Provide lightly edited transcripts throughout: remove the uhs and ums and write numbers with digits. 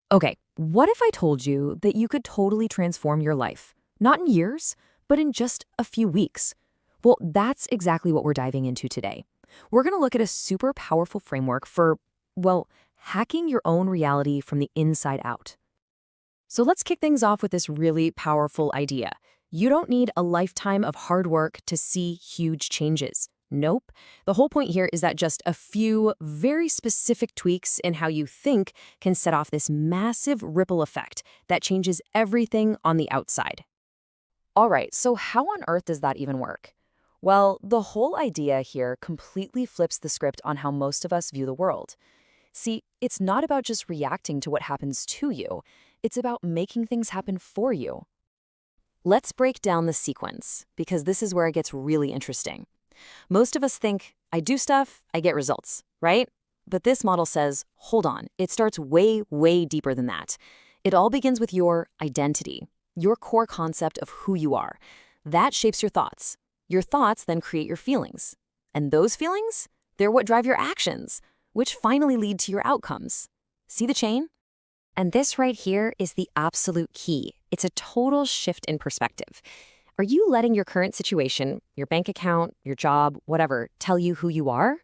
Okay, what if I told you that you could totally transform your life? Not in years, but in just a few weeks. Well, that's exactly what we're diving into today. We're going to look at a super powerful framework for, well, hacking your own reality from the inside out. So let's kick things off with this really powerful idea. You don't need a lifetime of hard work to see huge changes. Nope. The whole point here is that just a few very specific tweaks in how you think can set off this massive ripple effect that changes everything on the outside. All right, so how on earth does that even work? Well, the whole idea here completely flips the script on how most of us view the world. See, it's not about just reacting to what happens to you. It's about making things happen for you. Let's break down the sequence, because this is where it gets really interesting. Most of us think, I do stuff, I get results, right? But this model says, hold on, it starts way, way deeper than that. It all begins with your identity, your core concept of who you are. That shapes your thoughts. Your thoughts then create your feelings. And those feelings, they're what drive your actions, which finally lead to your outcomes. See the chain? And this right here is the absolute key. It's a total shift in perspective. Are you letting your current situation, your bank account, your job, whatever, tell you who you are?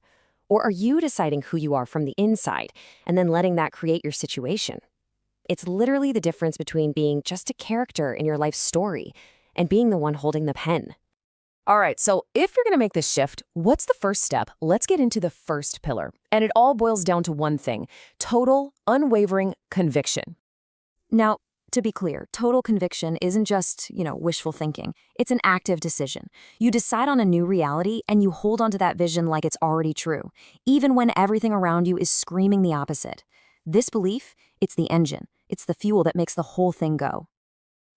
Or are you deciding who you are from the inside and then letting that create your situation? It's literally the difference between being just a character in your life story and being the one holding the pen. All right, so if you're going to make this shift, what's the first step? Let's get into the first pillar. And it all boils down to one thing: total, unwavering conviction. Now, to be clear, total conviction isn't just, wishful thinking. It's an active decision. You decide on a new reality and you hold onto that vision like it's already true, even when everything around you is screaming the opposite. This belief, it's the engine. It's the fuel that makes the whole thing go.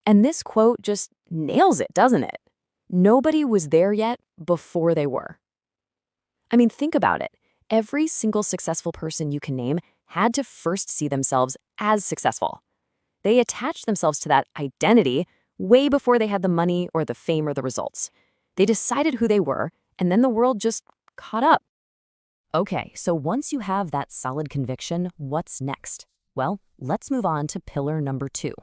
And this quote just nails it, doesn't it? Nobody was there yet before they were. I mean, think about it. Every single successful person you can name had to first see themselves as successful. They attached themselves to that identity way before they had the money or the fame or the results. They decided who they were, and then the world just caught up. Okay, so once you have that solid conviction, what's next? Well, let's move on to pillar number 2.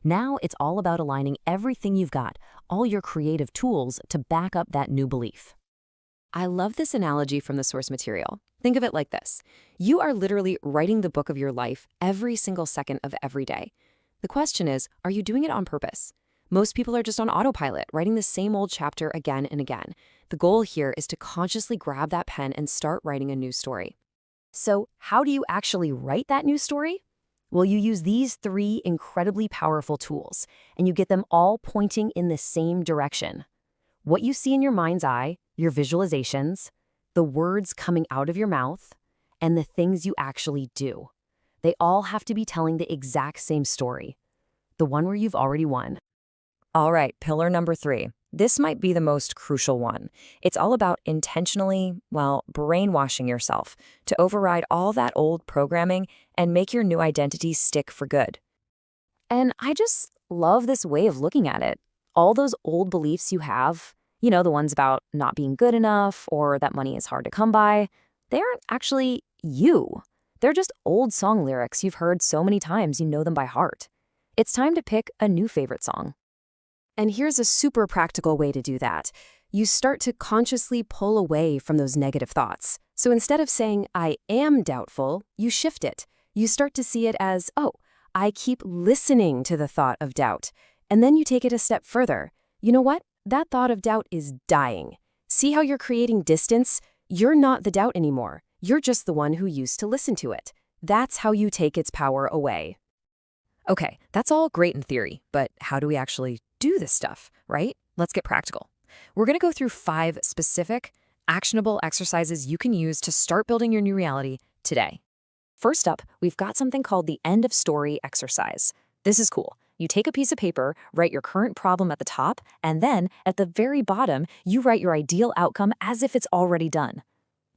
Now it's all about aligning everything you've got, all your creative tools, to back up that new belief. I love this analogy from the source material. Think of it like this. You are literally writing the book of your life every single second of every day. The question is, are you doing it on purpose? Most people are just on autopilot, writing the same old chapter again and again. The goal here is to consciously grab that pen and start writing a new story. So, how do you actually write that new story? Well, you use these 3 incredibly powerful tools, and you get them all pointing in the same direction. What you see in your mind's eye, your visualizations, the words coming out of your mouth, and the things you actually do. They all have to be telling the exact same story, the one where you've already won. All right, pillar number 3. This might be the most crucial one. It's all about intentionally, brainwashing yourself to override all that old programming and make your new identity stick for good. And I just love this way of looking at it. All those old beliefs you have, the ones about not being good enough or that money is hard to come by, they aren't actually you. They're just old song lyrics you've heard so many times you know them by heart. It's time to pick a new favorite song. And here's a super practical way to do that. You start to consciously pull away from those negative thoughts. So instead of saying, I am doubtful, you shift it. You start to see it as, oh, I keep listening to the thought of doubt. And then you take it a step further. You know what? That thought of doubt is dying. See how you're creating distance? You're not the doubt anymore. You're just the one who used to listen to it. That's how you take its power away. Okay, that's all great in theory, but how do we actually do this stuff, right? Let's get practical. We're going to go through 5 specific, actionable exercises you can use to start building your new reality today. First up, we've got something called the end of story exercise. This is cool. You take a piece of paper, write your current problem at the top, and then at the very bottom, you write your ideal outcome as if it's already done.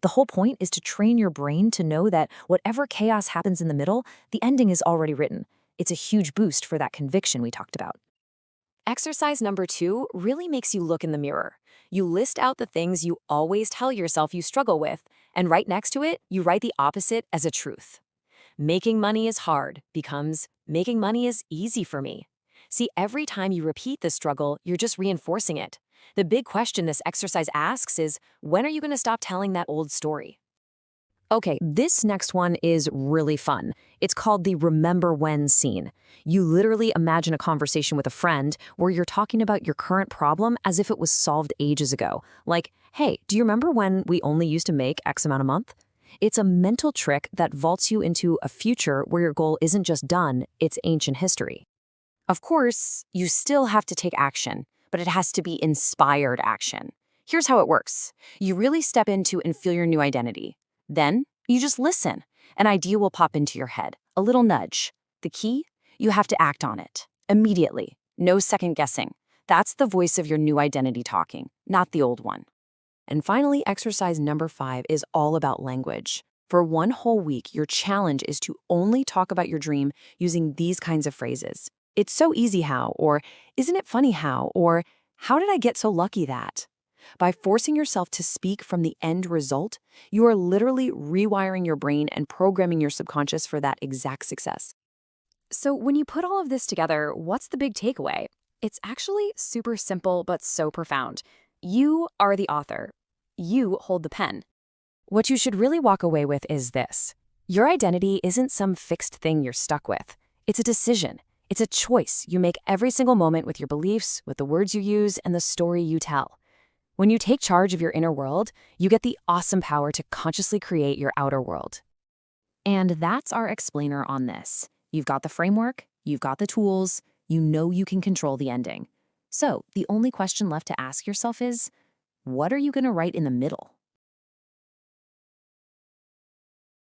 The whole point is to train your brain to know that whatever chaos happens in the middle, the ending is already written. It's a huge boost for that conviction we talked about. Exercise number 2 really makes you look in the mirror. You list out the things you always tell yourself you struggle with, and right next to it, you write the opposite as a truth. making money is hard becomes making money is easy for me. See, every time you repeat the struggle, you're just reinforcing it. The big question this exercise asks is, when are you going to stop telling that old story? Okay, this next one is really fun. It's called the remember when scene. You literally imagine a conversation with a friend where you're talking about your current problem as if it was solved ages ago. Like, hey, do you remember when we only used to make X amount a month? It's a mental trick that vaults you into a future where your goal isn't just done, it's ancient history. Of course, you still have to take action, but it has to be inspired action. Here's how it works. You really step into and feel your new identity. Then, you just listen. An idea will pop into your head, a little nudge. The key? You have to act on it. Immediately. No second guessing. That's the voice of your new identity talking, not the old one. And finally, exercise number 5 is all about language. For one whole week, your challenge is to only talk about your dream using these kinds of phrases. It's so easy how, or isn't it funny how, or how did I get so lucky that? By forcing yourself to speak from the end result, you are literally rewiring your brain and programming your subconscious for that exact success. So when you put all of this together, what's the big takeaway? It's actually super simple but so profound. You are the author. You hold the pen. What you should really walk away with is this. Your identity isn't some fixed thing you're stuck with. It's a decision. It's a choice you make every single moment with your beliefs, with the words you use, and the story you tell. When you take charge of your inner world, you get the awesome power to consciously create your outer world. And that's our explainer on this. You've got the framework, you've got the tools, you know you can control the ending. So the only question left to ask yourself is, what are you going to write in the middle?